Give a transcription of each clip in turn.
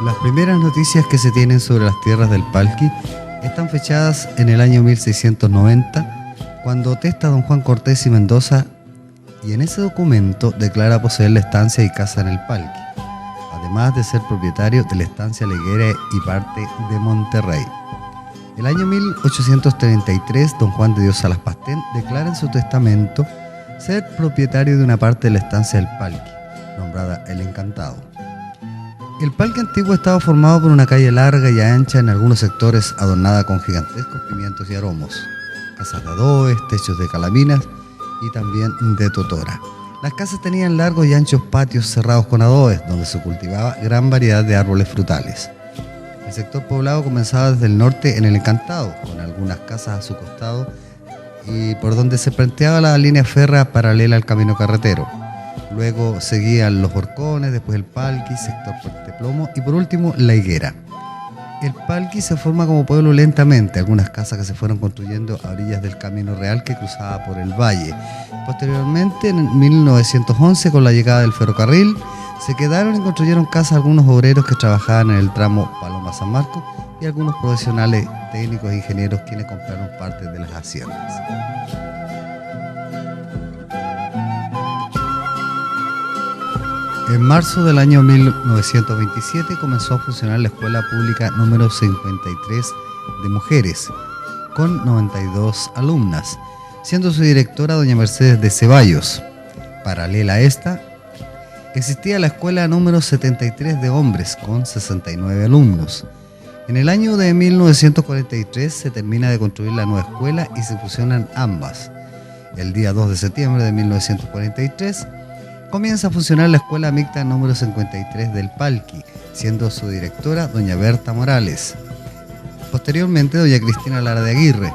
Las primeras noticias que se tienen sobre las tierras del Palqui están fechadas en el año 1690, cuando testa don Juan Cortés y Mendoza, y en ese documento declara poseer la estancia y casa en el Palqui, además de ser propietario de la estancia La Higuera y parte de Monterrey. El año 1833, don Juan de Dios Salas Pastén declara en su testamento ser propietario de una parte de la estancia del Palqui, nombrada El Encantado. El Palqui antiguo estaba formado por una calle larga y ancha, en algunos sectores adornada con gigantescos pimientos y aromos, casas de adobes, techos de calaminas y también de totora. Las casas tenían largos y anchos patios cerrados con adobes, donde se cultivaba gran variedad de árboles frutales. El sector poblado comenzaba desde el norte en El Encantado, con algunas casas a su costado y por donde se planteaba la línea férrea paralela al camino carretero. Luego seguían Los Horcones, después el Palqui, sector Puente Plomo y por último La Higuera. El Palqui se forma como pueblo lentamente, algunas casas que se fueron construyendo a orillas del camino real que cruzaba por el valle. Posteriormente, en 1911, con la llegada del ferrocarril, se quedaron y construyeron casas algunos obreros que trabajaban en el tramo Paloma-San Marcos y algunos profesionales técnicos e ingenieros quienes compraron parte de las haciendas. En marzo del año 1927 comenzó a funcionar la Escuela Pública número 53 de mujeres, con 92 alumnas, siendo su directora doña Mercedes de Ceballos. Paralela a esta, existía la Escuela número 73 de hombres, con 69 alumnos. En el año de 1943 se termina de construir la nueva escuela y se fusionan ambas. El día 2 de septiembre de 1943, comienza a funcionar la Escuela Mixta número 53 del Palqui, siendo su directora doña Berta Morales. Posteriormente, doña Cristina Lara de Aguirre.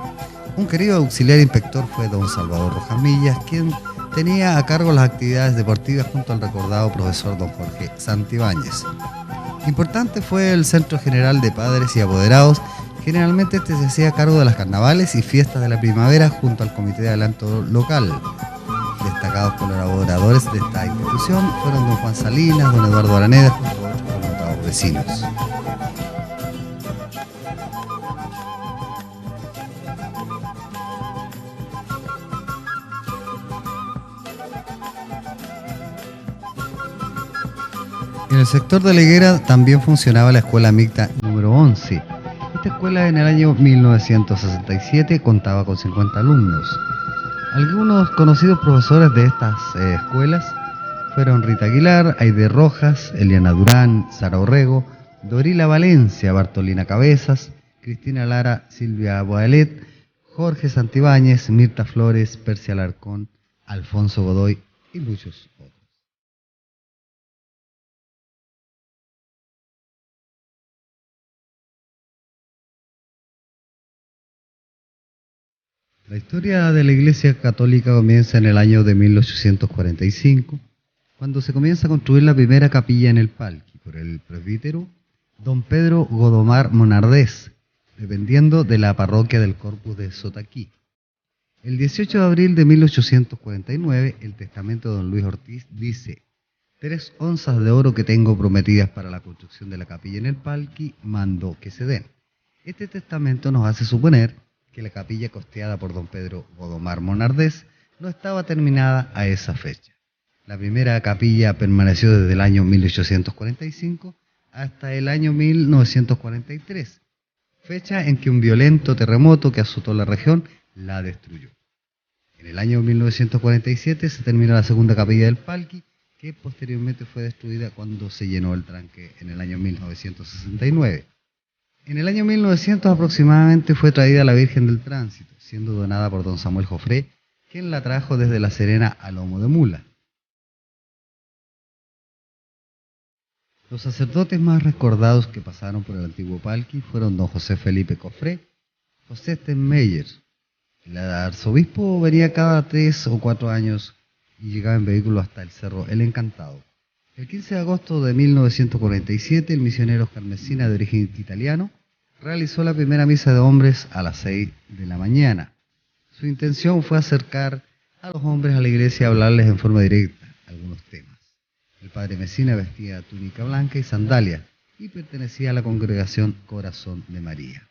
Un querido auxiliar inspector fue don Salvador Rojas Millas, quien tenía a cargo las actividades deportivas junto al recordado profesor don Jorge Santibáñez. Importante fue el Centro General de Padres y Apoderados. Generalmente este se hacía cargo de las carnavales y fiestas de la primavera junto al Comité de Adelanto local. Destacados colaboradores de esta institución fueron don Juan Salinas, don Eduardo Araneda, junto a otros connotados vecinos. En el sector de La Higuera también funcionaba la Escuela Mixta número 11. Esta escuela en el año 1967 contaba con 50 alumnos. Algunos conocidos profesores de estas escuelas fueron Rita Aguilar, Aide Rojas, Eliana Durán, Sara Orrego, Dorila Valencia, Bartolina Cabezas, Cristina Lara, Silvia Boalet, Jorge Santibáñez, Mirta Flores, Persia Alarcón, Alfonso Godoy y muchos otros. La historia de la Iglesia Católica comienza en el año de 1845, cuando se comienza a construir la primera capilla en el Palqui por el presbítero don Pedro Godomar Monardés, dependiendo de la parroquia del Corpus de Sotaquí. El 18 de abril de 1849, el testamento de don Luis Ortiz dice: 3 onzas de oro que tengo prometidas para la construcción de la capilla en el Palqui, mando que se den. Este testamento nos hace suponer que la capilla costeada por don Pedro Godomar Monardés no estaba terminada a esa fecha. La primera capilla permaneció desde el año 1845 hasta el año 1943, fecha en que un violento terremoto que azotó la región la destruyó. En el año 1947 se terminó la segunda capilla del Palqui, que posteriormente fue destruida cuando se llenó el tranque en el año 1969. En el año 1900 aproximadamente fue traída la Virgen del Tránsito, siendo donada por don Samuel Jofré, quien la trajo desde La Serena a lomo de mula. Los sacerdotes más recordados que pasaron por el antiguo Palqui fueron don José Felipe Cofré, José Stenmeyer. El arzobispo venía cada 3 o 4 años y llegaba en vehículo hasta el cerro El Encantado. El 15 de agosto de 1947, el misionero carmesina de origen italiano realizó la primera misa de hombres a las 6 de la mañana. Su intención fue acercar a los hombres a la iglesia y hablarles en forma directa algunos temas. El padre Mesina vestía túnica blanca y sandalia y pertenecía a la congregación Corazón de María.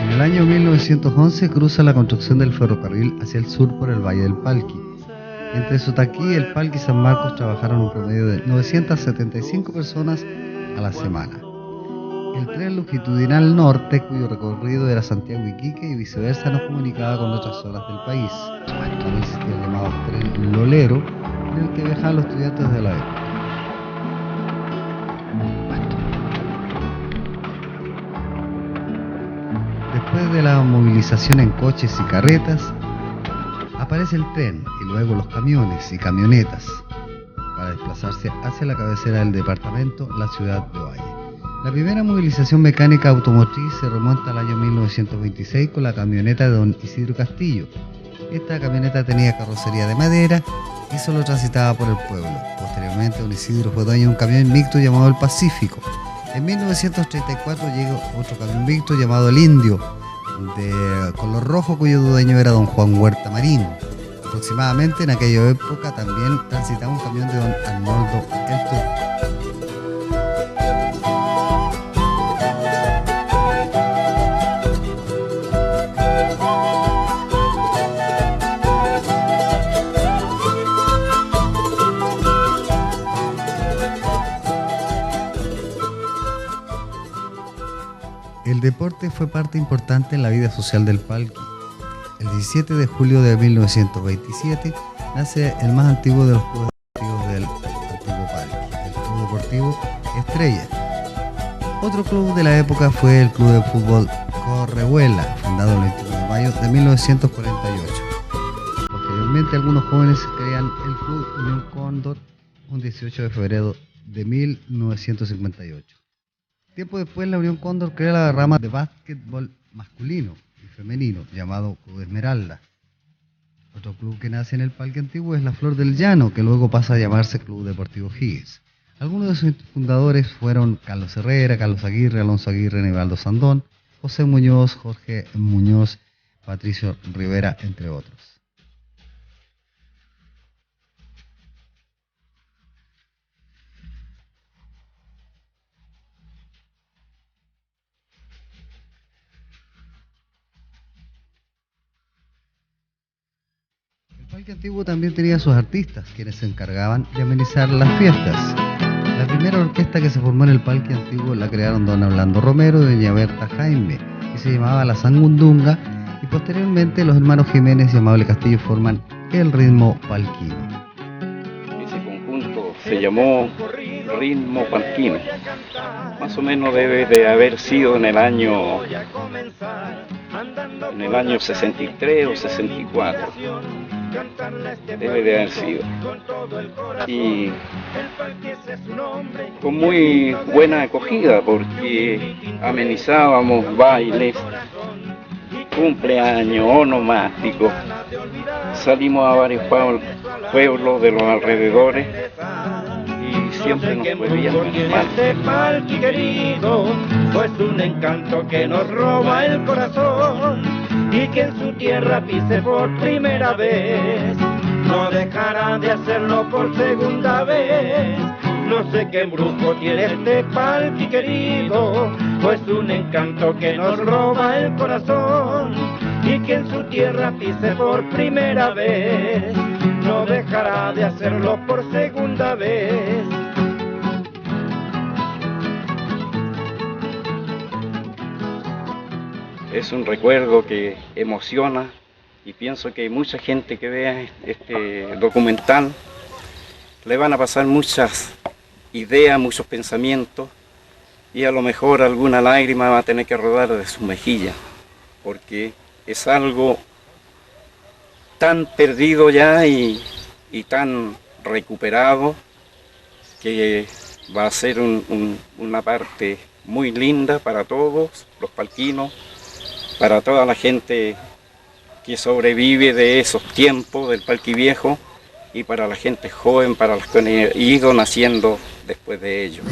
En el año 1911 cruza la construcción del ferrocarril hacia el sur por el Valle del Palqui. Entre Sotaquí y el Palqui San Marcos trabajaron un promedio de 975 personas a la semana. El tren longitudinal norte, cuyo recorrido era Santiago-Iquique y viceversa, nos comunicaba con otras zonas del país. También existía el llamado tren Lolero, en el que viajaban los estudiantes de la época. Después de la movilización en coches y carretas, aparece el tren y luego los camiones y camionetas para desplazarse hacia la cabecera del departamento, la ciudad de Ovalle. La primera movilización mecánica automotriz se remonta al año 1926 con la camioneta de don Isidro Castillo. Esta camioneta tenía carrocería de madera y solo transitaba por el pueblo. Posteriormente, don Isidro fue dueño de un camión mixto llamado el Pacífico. En 1934 llegó otro camión mixto llamado el Indio, de color rojo, cuyo dueño era don Juan Huerta Marín. Aproximadamente en aquella época también transitaba un camión de don Arnoldo el Turco. El deporte fue parte importante en la vida social del Palqui. El 17 de julio de 1927 nace el más antiguo de los clubes deportivos del antiguo Palqui, el Club Deportivo Estrella. Otro club de la época fue el Club de Fútbol Correhuela, fundado el 21 de mayo de 1948. Posteriormente, algunos jóvenes crean el Club Unión Cóndor un 18 de febrero de 1958. Tiempo después, la Unión Cóndor crea la rama de básquetbol masculino y femenino, llamado Club Esmeralda. Otro club que nace en el Palqui antiguo es la Flor del Llano, que luego pasa a llamarse Club Deportivo Higgins. Algunos de sus fundadores fueron Carlos Herrera, Carlos Aguirre, Alonso Aguirre, Nivaldo Sandón, José Muñoz, Jorge Muñoz, Patricio Rivera, entre otros. El Palqui antiguo también tenía sus artistas, quienes se encargaban de amenizar las fiestas. La primera orquesta que se formó en el Palqui antiguo la crearon don Orlando Romero y doña Berta Jaime, que se llamaba La Sangundunga, y posteriormente los hermanos Jiménez y Amable Castillo forman el ritmo palquino. Ese conjunto se llamó Ritmo Palquino. Más o menos debe de haber sido en el año 63 o 64. Debe de haber sido. Y con muy buena acogida, porque amenizábamos bailes, cumpleaños, onomásticos. Salimos a varios pueblos de los alrededores y siempre nos fue bien. Este Palqui querido, pues un encanto que nos roba el corazón, y que en su tierra pise por primera vez, no dejará de hacerlo por segunda vez. No sé qué embrujo tiene este Palqui querido, pues un encanto que nos roba el corazón, y que en su tierra pise por primera vez, no dejará de hacerlo por segunda vez. Es un recuerdo que emociona y pienso que mucha gente que vea este documental le van a pasar muchas ideas, muchos pensamientos, y a lo mejor alguna lágrima va a tener que rodar de su mejilla, porque es algo tan perdido ya y tan recuperado que va a ser una parte muy linda para todos los palquinos para toda la gente que sobrevive de esos tiempos del Palqui Viejo y para la gente joven, para los que han ido naciendo después de ello.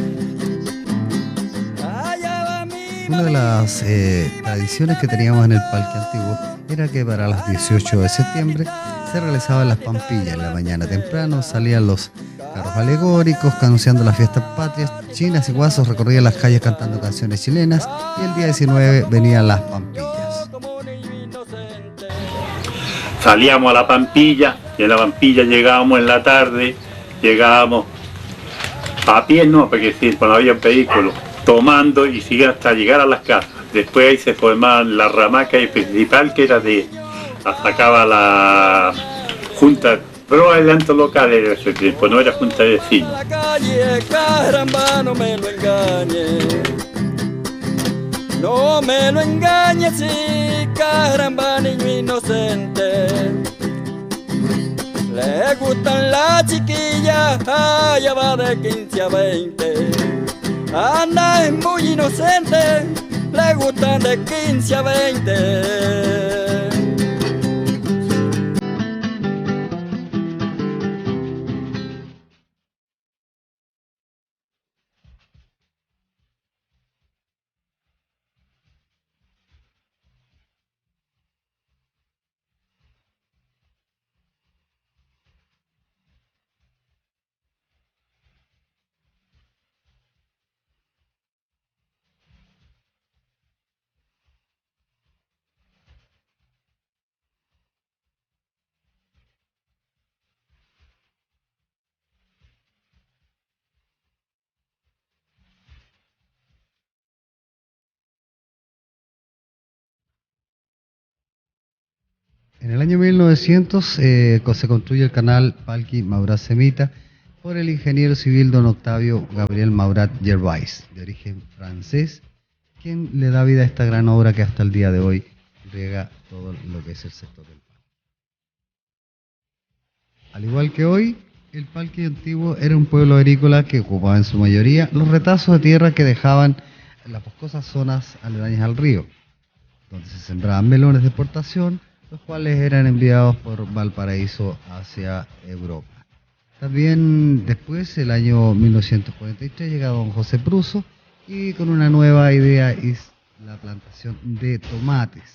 Una de las tradiciones que teníamos en el Palqui antiguo era que para las 18 de septiembre se realizaban las pampillas. En la mañana temprano salían los carros alegóricos anunciando las fiestas patrias, chinas y guasos recorrían las calles cantando canciones chilenas y el día 19 venían las pampillas. Salíamos a la pampilla y en la pampilla llegábamos en la tarde, llegábamos a pie, no, porque sí, cuando había vehículos, tomando y sigue hasta llegar a las casas. Después ahí se formaban la ramaca principal que era de, la sacaba la junta, pero adelanto local era ese tiempo, no era junta de vecinos. La calle, caramba, no me lo engañe. No me lo engañes, sí, caramba, niño inocente. Le gustan las chiquillas, ya va de 15 a 20. Anda, es muy inocente, le gustan de 15 a 20. En el año 1900 se construye el canal Palqui Maurat Semita por el ingeniero civil don Octavio Gabriel Maurat Gervais, de origen francés, quien le da vida a esta gran obra que hasta el día de hoy riega todo lo que es el sector del Palqui. Al igual que hoy, el Palqui antiguo era un pueblo agrícola que ocupaba en su mayoría los retazos de tierra que dejaban en las boscosas zonas aledañas al río, donde se sembraban melones de exportación, los cuales eran enviados por Valparaíso hacia Europa. También después, el año 1943, llega don José Pruso y con una nueva idea es la plantación de tomates.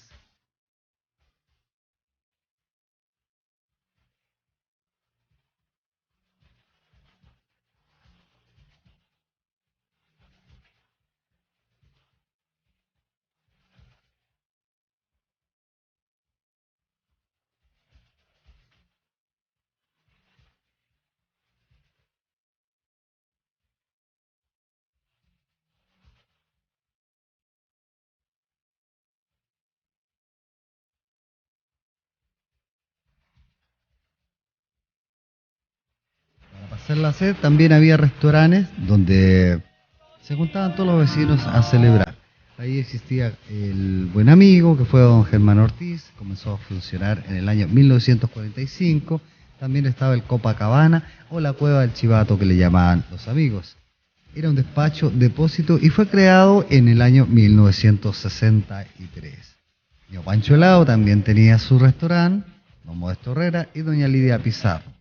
Para pasar la sed también había restaurantes donde se juntaban todos los vecinos a celebrar. Ahí existía el Buen Amigo, que fue don Germán Ortiz, comenzó a funcionar en el año 1945. También estaba el Copacabana o la Cueva del Chivato, que le llamaban los amigos. Era un despacho depósito y fue creado en el año 1963. Don Pancho Helado también tenía su restaurante, don Modesto Herrera y doña Lidia Pizarro.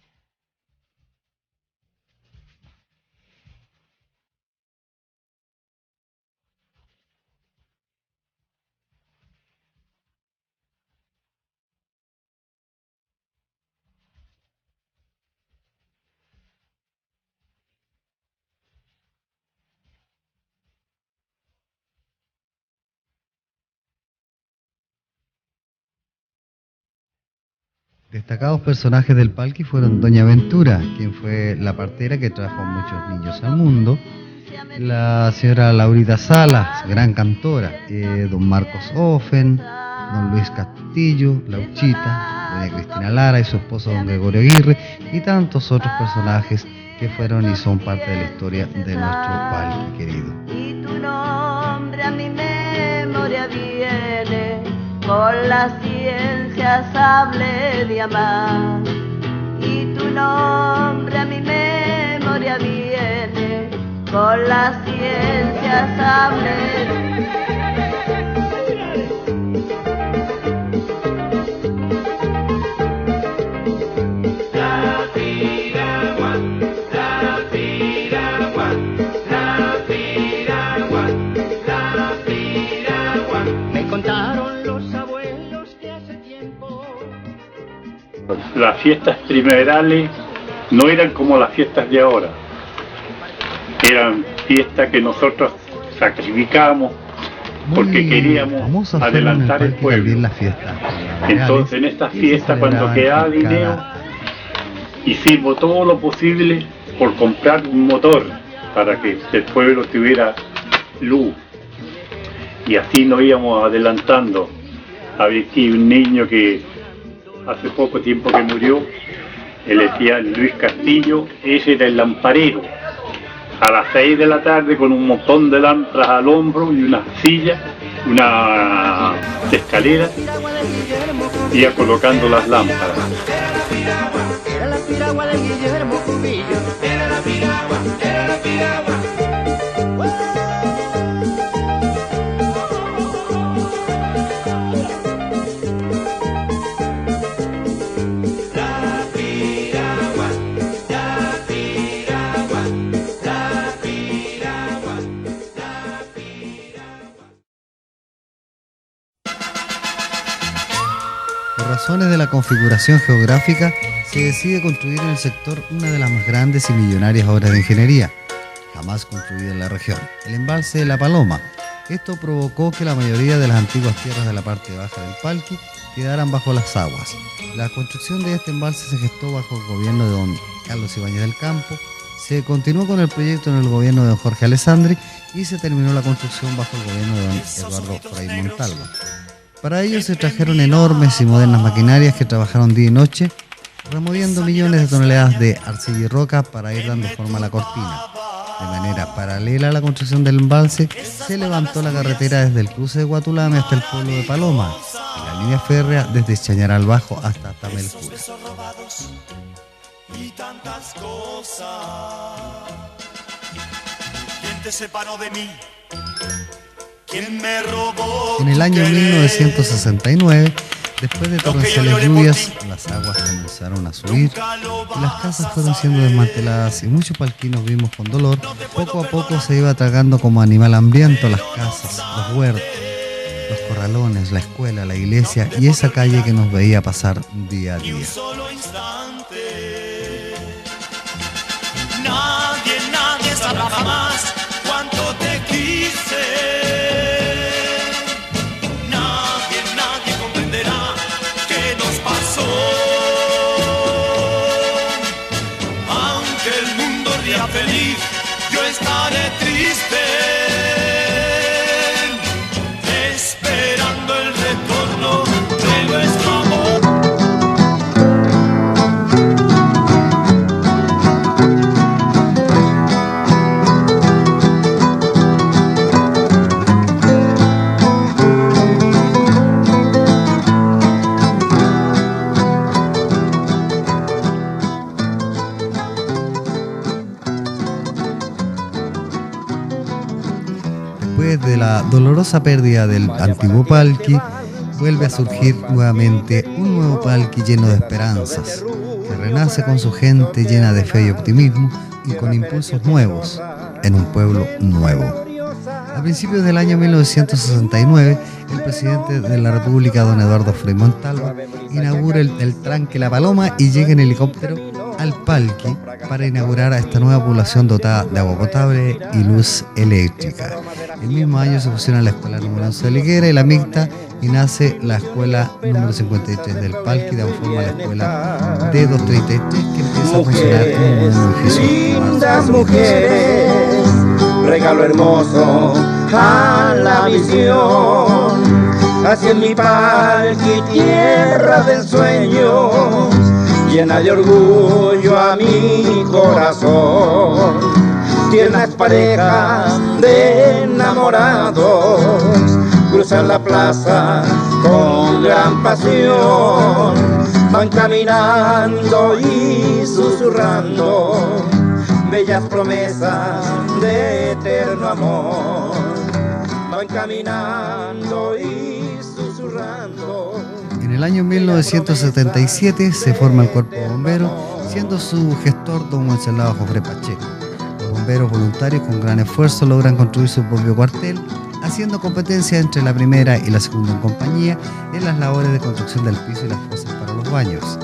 Destacados personajes del Palqui fueron doña Ventura, quien fue la partera que trajo a muchos niños al mundo, la señora Laurita Salas, gran cantora, don Marcos Offen, don Luis Castillo, Lauchita, doña Cristina Lara y su esposo don Gregorio Aguirre, y tantos otros personajes que fueron y son parte de la historia de nuestro Palqui querido. Y tu nombre a mi memoria viene, con la ciencia sable de amar. Y tu nombre a mi memoria viene, con la ciencia sable de amar. las fiestas primaverales no eran como las fiestas de ahora. Eran fiestas que nosotros sacrificamos porque queríamos adelantar el pueblo. La fiesta. Entonces en estas fiestas, cuando quedaba dinero, hicimos todo lo posible por comprar un motor para que el pueblo tuviera luz. Y así nos íbamos adelantando. Había aquí un niño que hace poco tiempo que murió, él decía Luis Castillo, ese era el lamparero. A las 6 de la tarde, con un montón de lámparas al hombro y una silla, una escalera, iba colocando las lámparas. Era la piragua de Guillermo Cubillo. Era la piragua, era la piragua. Por razones de la configuración geográfica, se decide construir en el sector una de las más grandes y millonarias obras de ingeniería jamás construida en la región, el embalse de La Paloma. Esto provocó que la mayoría de las antiguas tierras de la parte baja del Palqui quedaran bajo las aguas. La construcción de este embalse se gestó bajo el gobierno de don Carlos Ibáñez del Campo, se continuó con el proyecto en el gobierno de don Jorge Alessandri y se terminó la construcción bajo el gobierno de don Eduardo Frei Montalva. Para ello se trajeron enormes y modernas maquinarias que trabajaron día y noche, removiendo millones de toneladas de arcilla y roca para ir dando forma a la cortina. De manera paralela a la construcción del embalse, se levantó la carretera desde el cruce de Guatulame hasta el pueblo de Paloma, y la línea férrea desde Chañaral Bajo hasta Tamelcura. Y tantas cosas. ¿Quién te separó de mí? ¿Quién me robó? En el año 1969, después de torrenciales lluvias, las aguas comenzaron a subir y las casas fueron siendo desmanteladas y muchos palquinos vimos con dolor. Poco a poco se iba tragando como animal hambriento las casas, los huertos, los corralones, la escuela, la iglesia y esa calle que nos veía pasar día a día. Nadie sabrá jamás cuánto te quise. Nadie comprenderá qué nos pasó. Aunque el mundo ría feliz, yo estaré triste, esperando el retorno de nuestro amor. Después de la dolorosa pérdida del antiguo Palqui, vuelve a surgir nuevamente un nuevo Palqui lleno de esperanzas, que renace con su gente llena de fe y optimismo y con impulsos nuevos en un pueblo nuevo. A principios del año 1969, el presidente de la República, don Eduardo Frei Montalva, inaugura el tranque La Paloma y llega en helicóptero al Palqui para inaugurar a esta nueva población dotada de agua potable y luz eléctrica. El mismo año se fusiona la escuela número 11 de Liguera y la mixta y nace la escuela número 53 del Palqui, de forma la escuela D233 que empieza a funcionar como un edificio. Lindas mujeres, regalo hermoso a la visión. Así es mi Palqui, tierra del sueño, llena de orgullo a mi corazón. Tiernas parejas de enamorados cruzan la plaza con gran pasión. Van caminando y susurrando bellas promesas de eterno amor. Van caminando y susurrando. En el año 1977 se forma el Cuerpo de Bomberos, siendo su gestor don Wenceslao Jofre Pacheco. Los bomberos voluntarios con gran esfuerzo logran construir su propio cuartel, haciendo competencia entre la primera y la segunda en compañía en las labores de construcción del piso y las fosas para los baños.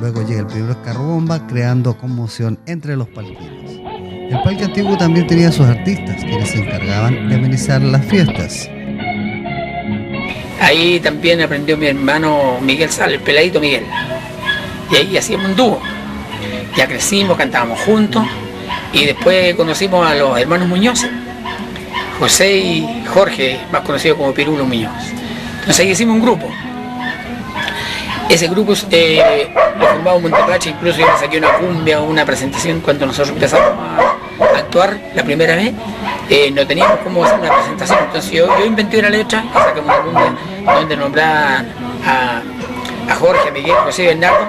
Luego llega el primer carro bomba, creando conmoción entre los palquinos. El parque antiguo también tenía sus artistas, quienes se encargaban de amenizar las fiestas. Ahí también aprendió mi hermano Miguel Sal, el peladito Miguel. Y ahí hacíamos un dúo. Ya crecimos, cantábamos juntos y después conocimos a los hermanos Muñoz, José y Jorge, más conocidos como Pirulo Muñoz. Entonces ahí hicimos un grupo. Ese grupo lo formaba Montepache, incluso yo le saqué una cumbia o una presentación cuando nosotros empezamos a actuar la primera vez. No teníamos cómo hacer una presentación, entonces yo inventé una letra y saqué una cumbia donde nombraban a Jorge, a Miguel, José y Bernardo,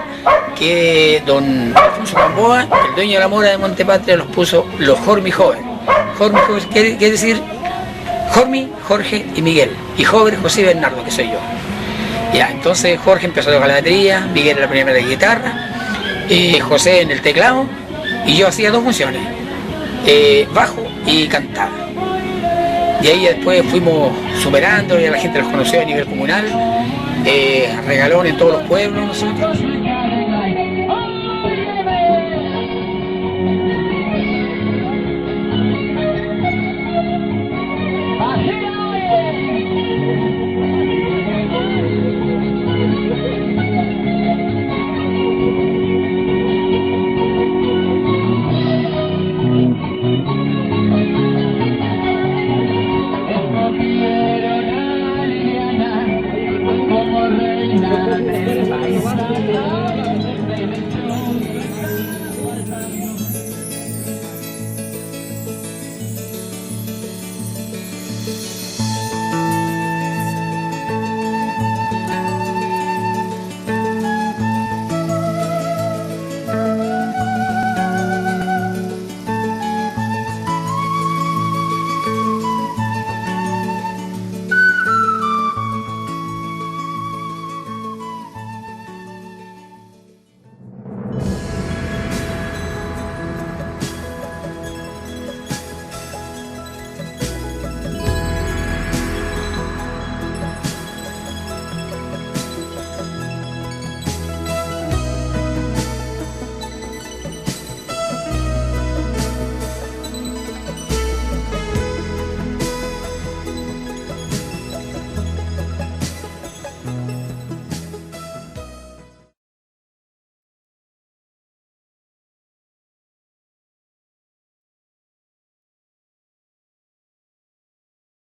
que don Alfonso Gamboa, el dueño de la mora de Montepatria, los puso los Jormi Joven. Jormi Joven quiere decir Jormi, Jorge y Miguel, y Joven, José y Bernardo, que soy yo. Ya, entonces Jorge empezó a tocar la batería, Miguel en la primera guitarra, José en el teclado, y yo hacía dos funciones, bajo y cantaba. Y ahí después fuimos superando, y la gente los conoció a nivel comunal, regalones en todos los pueblos nosotros.